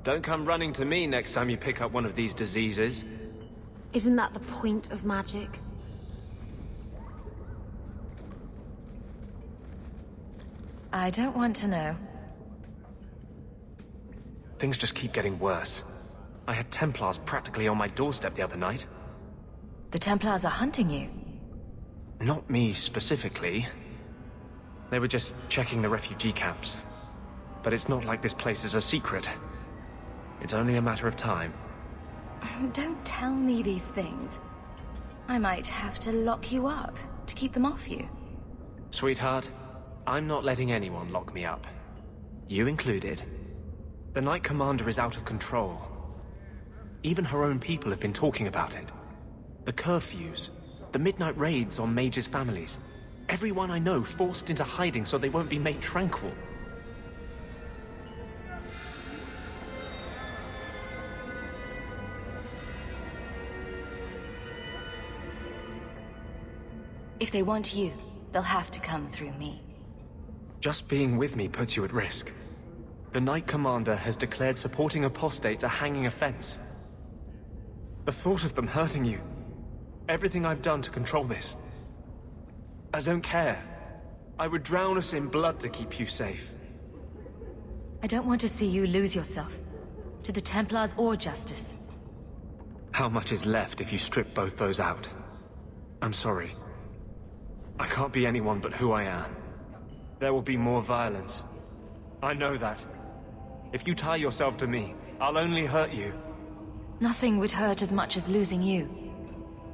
Don't come running to me next time you pick up one of these diseases. Isn't that the point of magic? I don't want to know. Things just keep getting worse. I had Templars practically on my doorstep the other night. The Templars are hunting you. Not me specifically. They were just checking the refugee camps. But it's not like this place is a secret. It's only a matter of time. Don't tell me these things. I might have to lock you up to keep them off you. Sweetheart, I'm not letting anyone lock me up. You included. The Knight Commander is out of control. Even her own people have been talking about it. The curfews, the midnight raids on mages' families. Everyone I know forced into hiding so they won't be made tranquil. If they want you, they'll have to come through me. Just being with me puts you at risk. The Knight Commander has declared supporting apostates a hanging offense. The thought of them hurting you. Everything I've done to control this. I don't care. I would drown us in blood to keep you safe. I don't want to see you lose yourself. To the Templars or Justice. How much is left if you strip both those out? I'm sorry. I can't be anyone but who I am. There will be more violence. I know that. If you tie yourself to me, I'll only hurt you. Nothing would hurt as much as losing you.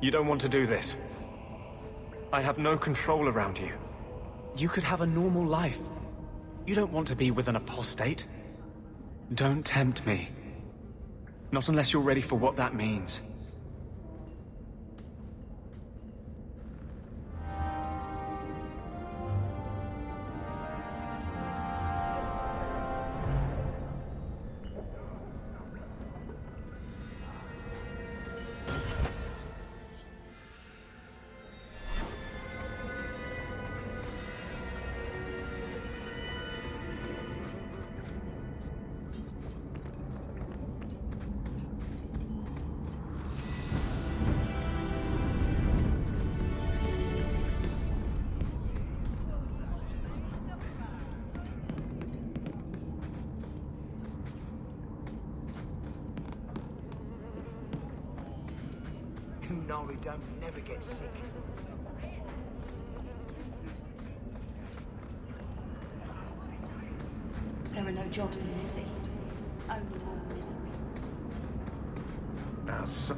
You don't want to do this. I have no control around you. You could have a normal life. You don't want to be with an apostate. Don't tempt me. Not unless you're ready for what that means. Kunari don't never get sick. There are no jobs in this city. Only more misery. Now, so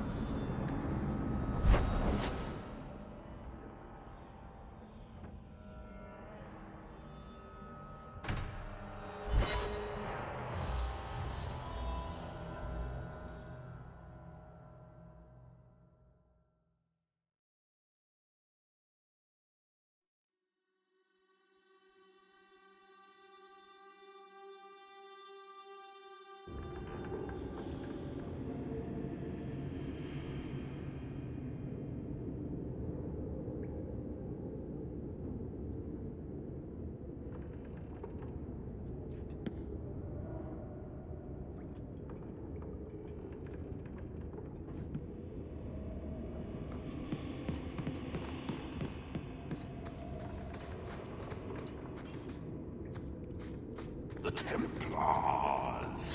the Templars.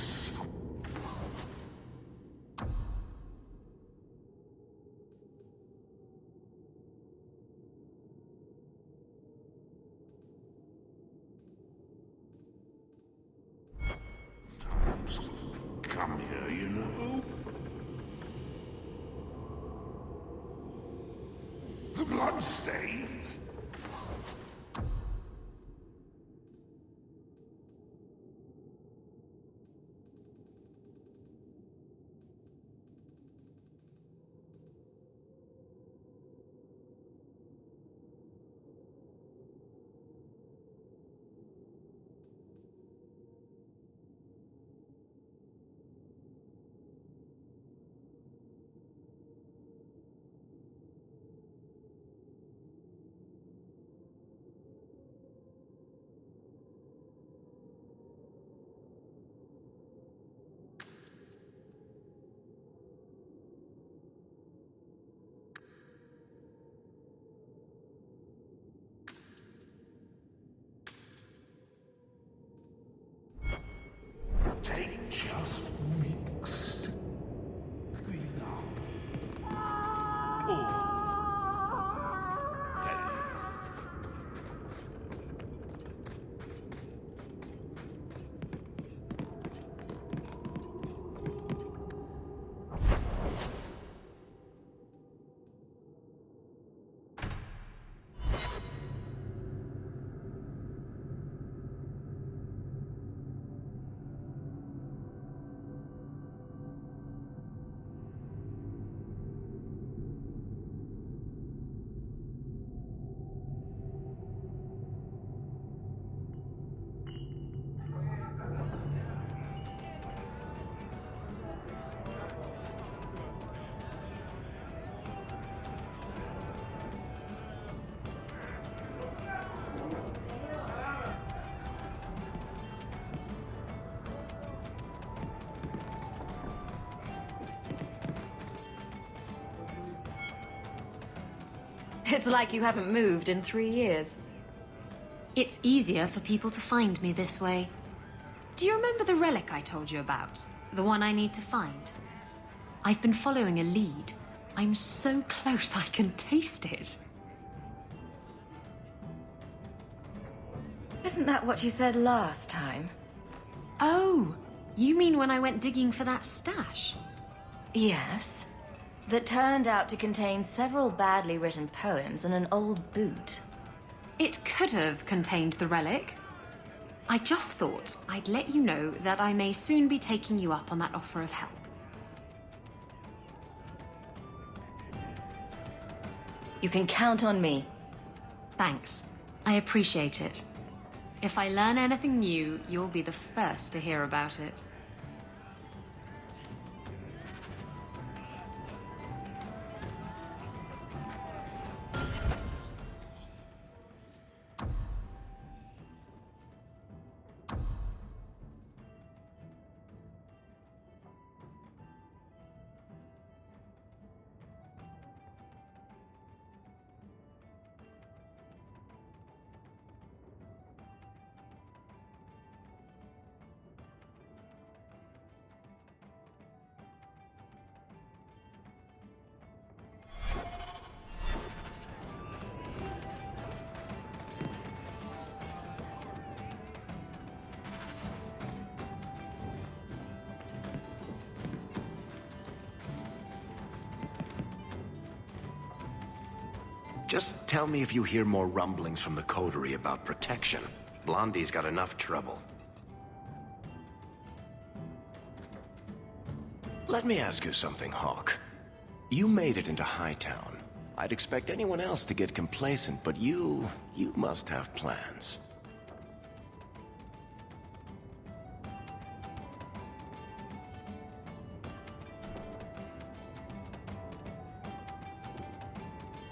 Don't come here, you know. The bloodstains. It's like you haven't moved in 3 years. It's easier for people to find me this way. Do you remember the relic I told you about? The one I need to find? I've been following a lead. I'm so close I can taste it. Isn't that what you said last time? Oh, you mean when I went digging for that stash? Yes. That turned out to contain several badly written poems and an old boot. It could have contained the relic. I just thought I'd let you know that I may soon be taking you up on that offer of help. You can count on me. Thanks. I appreciate it. If I learn anything new, you'll be the first to hear about it. Just tell me if you hear more rumblings from the coterie about protection. Blondie's got enough trouble. Let me ask you something, Hawk. You made it into Hightown. I'd expect anyone else to get complacent, but you must have plans.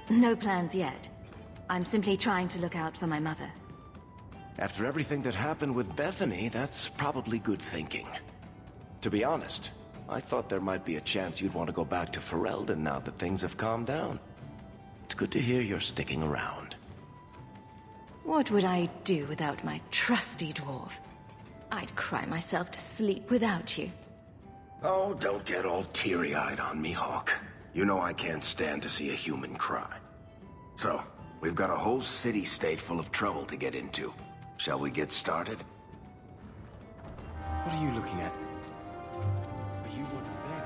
No plans yet. I'm simply trying to look out for my mother. After everything that happened with Bethany, that's probably good thinking. To be honest, I thought there might be a chance you'd want to go back to Ferelden now that things have calmed down. It's good to hear you're sticking around. What would I do without my trusty dwarf? I'd cry myself to sleep without you. Oh, don't get all teary-eyed on me, Hawk. You know I can't stand to see a human cry. So, we've got a whole city-state full of trouble to get into. Shall we get started? What are you looking at? Are you one of them?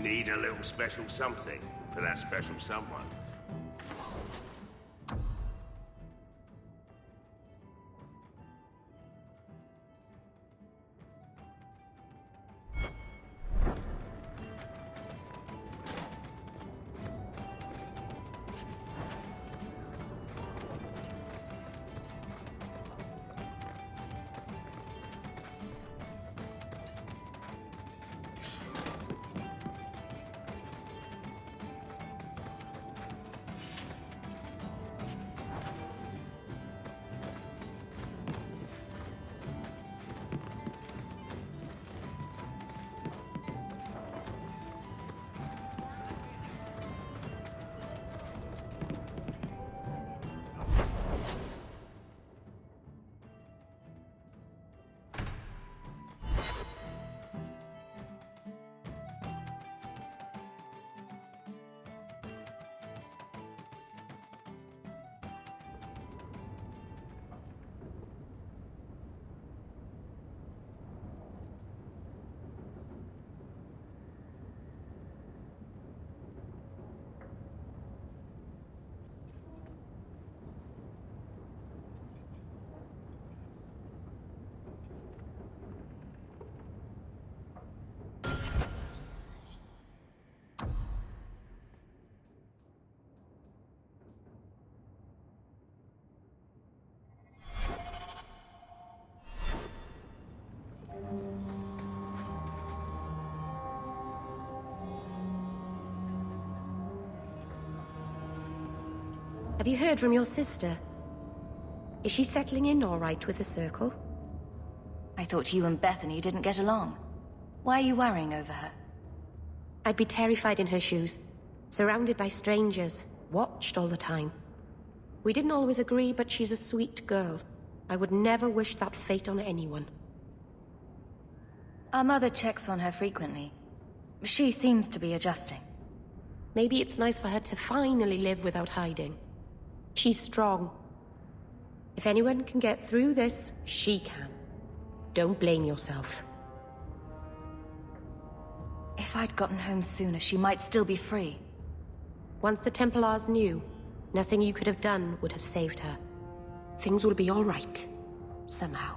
Need a little special something for that special someone. Have you heard from your sister? Is she settling in all right with the Circle? I thought you and Bethany didn't get along. Why are you worrying over her? I'd be terrified in her shoes. Surrounded by strangers. Watched all the time. We didn't always agree, but she's a sweet girl. I would never wish that fate on anyone. Our mother checks on her frequently. She seems to be adjusting. Maybe it's nice for her to finally live without hiding. She's strong. If anyone can get through this, she can. Don't blame yourself. If I'd gotten home sooner, she might still be free. Once the Templars knew, nothing you could have done would have saved her. Things will be all right. Somehow.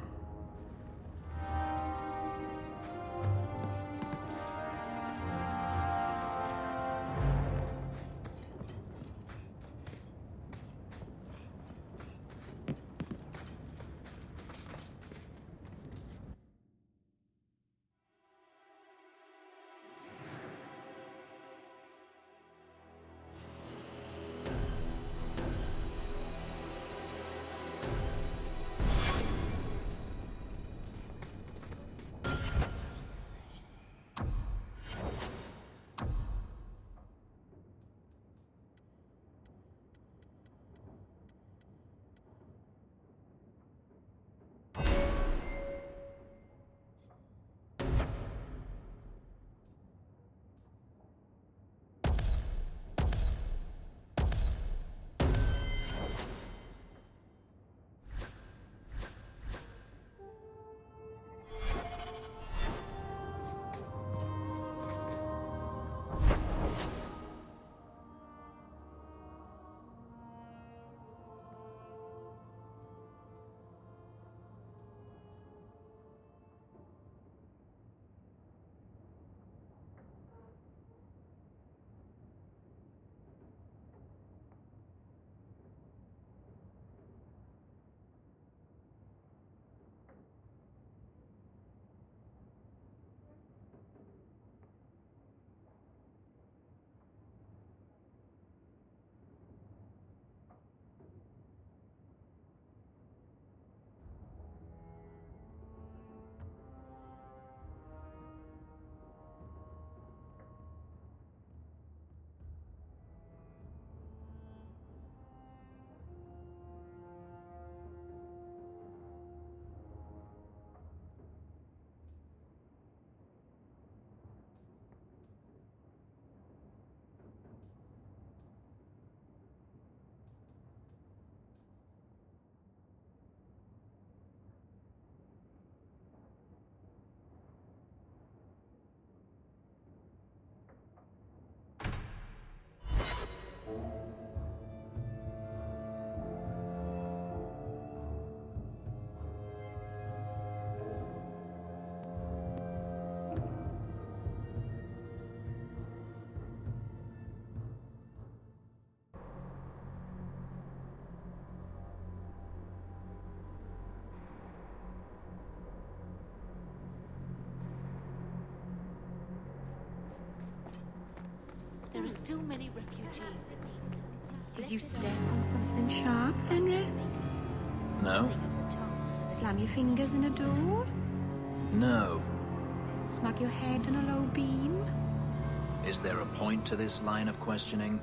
There are still many refugees that need. Did you step on something sharp, Fenris? No. Slam your fingers in a door? No. Smack your head on a low beam? Is there a point to this line of questioning?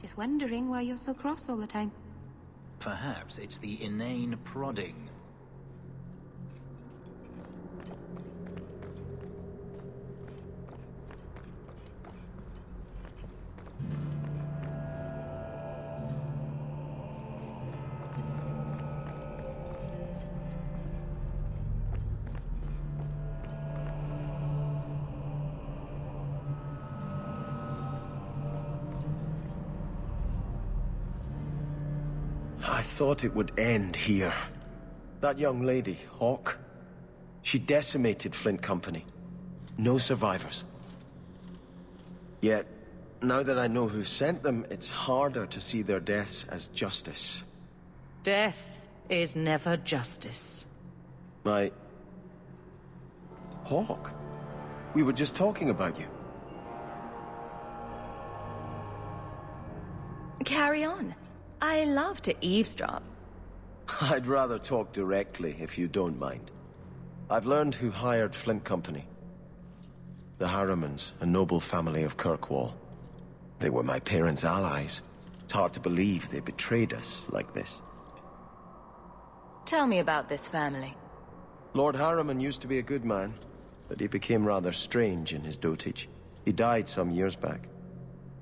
Just wondering why you're so cross all the time. Perhaps it's the inane prodding. I thought it would end here. That young lady, Hawk, she decimated Flint Company. No survivors. Yet, now that I know who sent them, it's harder to see their deaths as justice. Death is never justice. Hawk? We were just talking about you. Carry on. I love to eavesdrop. I'd rather talk directly, if you don't mind. I've learned who hired Flint Company. The Harrimans, a noble family of Kirkwall. They were my parents' allies. It's hard to believe they betrayed us like this. Tell me about this family. Lord Harriman used to be a good man, but he became rather strange in his dotage. He died some years back.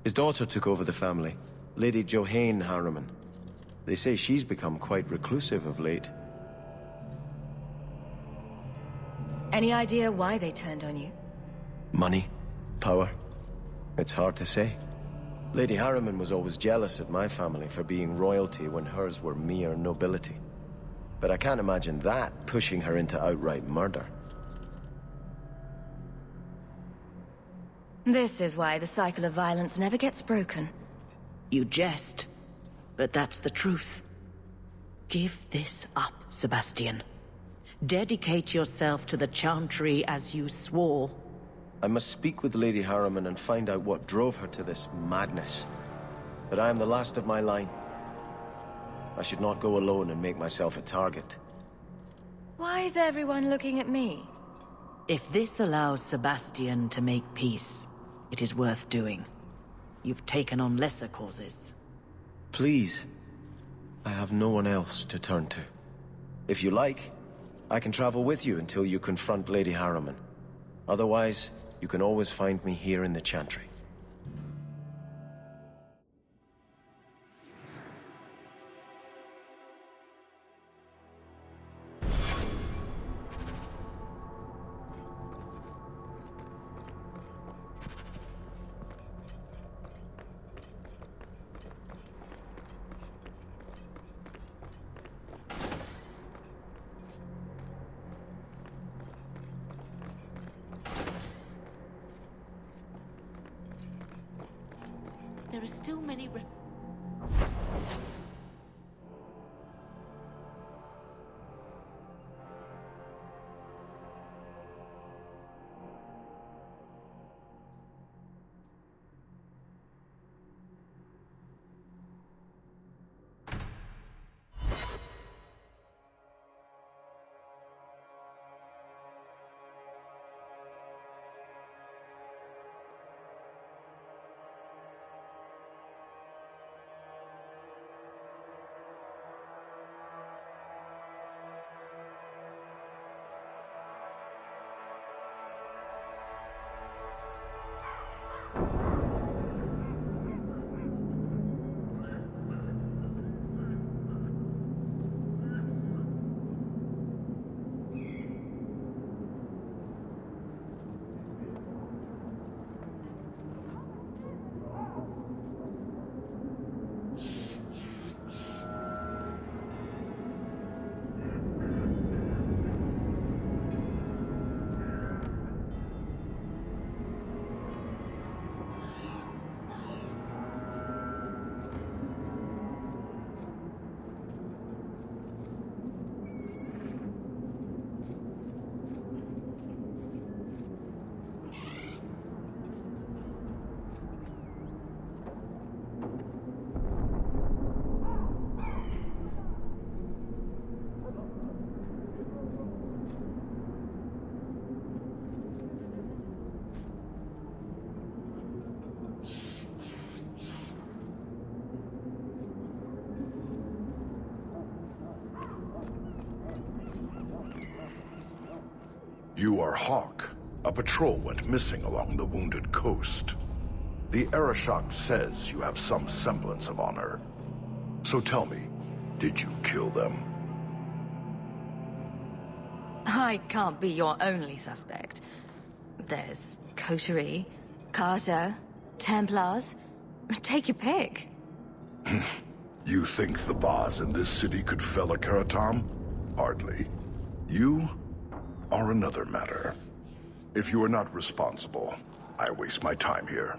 His daughter took over the family, Lady Johanne Harriman. They say she's become quite reclusive of late. Any idea why they turned on you? Money? Power? It's hard to say. Lady Harriman was always jealous of my family for being royalty when hers were mere nobility. But I can't imagine that pushing her into outright murder. This is why the cycle of violence never gets broken. You jest, but that's the truth. Give this up, Sebastian. Dedicate yourself to the Chantry as you swore. I must speak with Lady Harriman and find out what drove her to this madness. But I am the last of my line. I should not go alone and make myself a target. Why is everyone looking at me? If this allows Sebastian to make peace, it is worth doing. You've taken on lesser causes. Please. I have no one else to turn to. If you like, I can travel with you until you confront Lady Harriman. Otherwise, you can always find me here in the Chantry. There are still many You are Hawk. A patrol went missing along the wounded coast. The Arashok says you have some semblance of honor. So tell me, did you kill them? I can't be your only suspect. There's Coterie, Carter, Templars. Take your pick. You think the Baz in this city could fell a Karatam? Hardly. You are another matter. If you are not responsible, I waste my time here.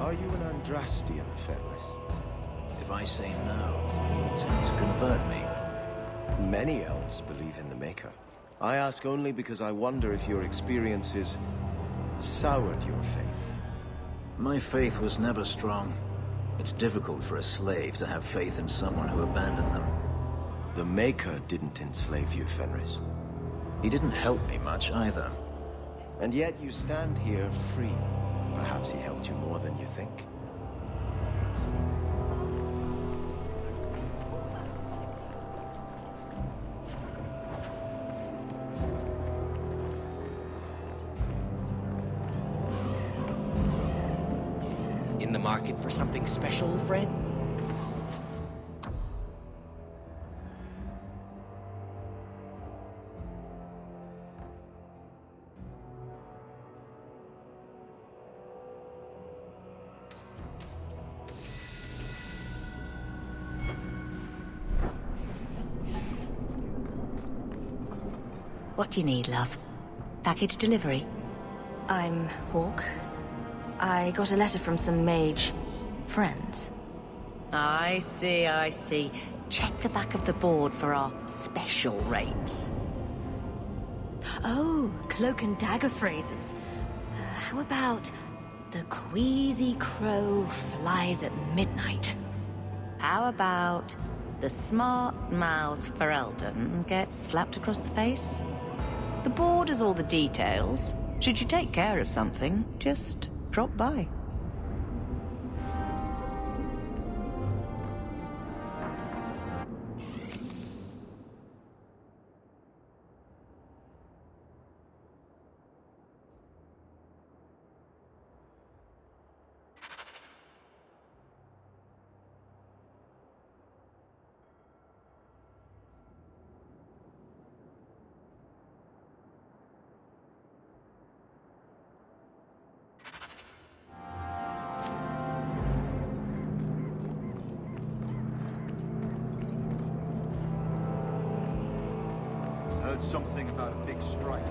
Are you an Andrastian, Fenris? If I say no, you attempt to convert me. Many elves believe in the Maker. I ask only because I wonder if your experiences soured your faith. My faith was never strong. It's difficult for a slave to have faith in someone who abandoned them. The Maker didn't enslave you, Fenris. He didn't help me much either. And yet you stand here free. Perhaps he helped you more than you think. In the market for something special, Fred? What do you need, love? Package delivery? I'm Hawk. I got a letter from some mage friends. I see, I see. Check the back of the board for our special rates. Oh, cloak and dagger phrases. How about the queasy crow flies at midnight? How about the smart-mouthed Ferelden gets slapped across the face? The board has all the details. Should you take care of something, just drop by. Heard something about a big strike.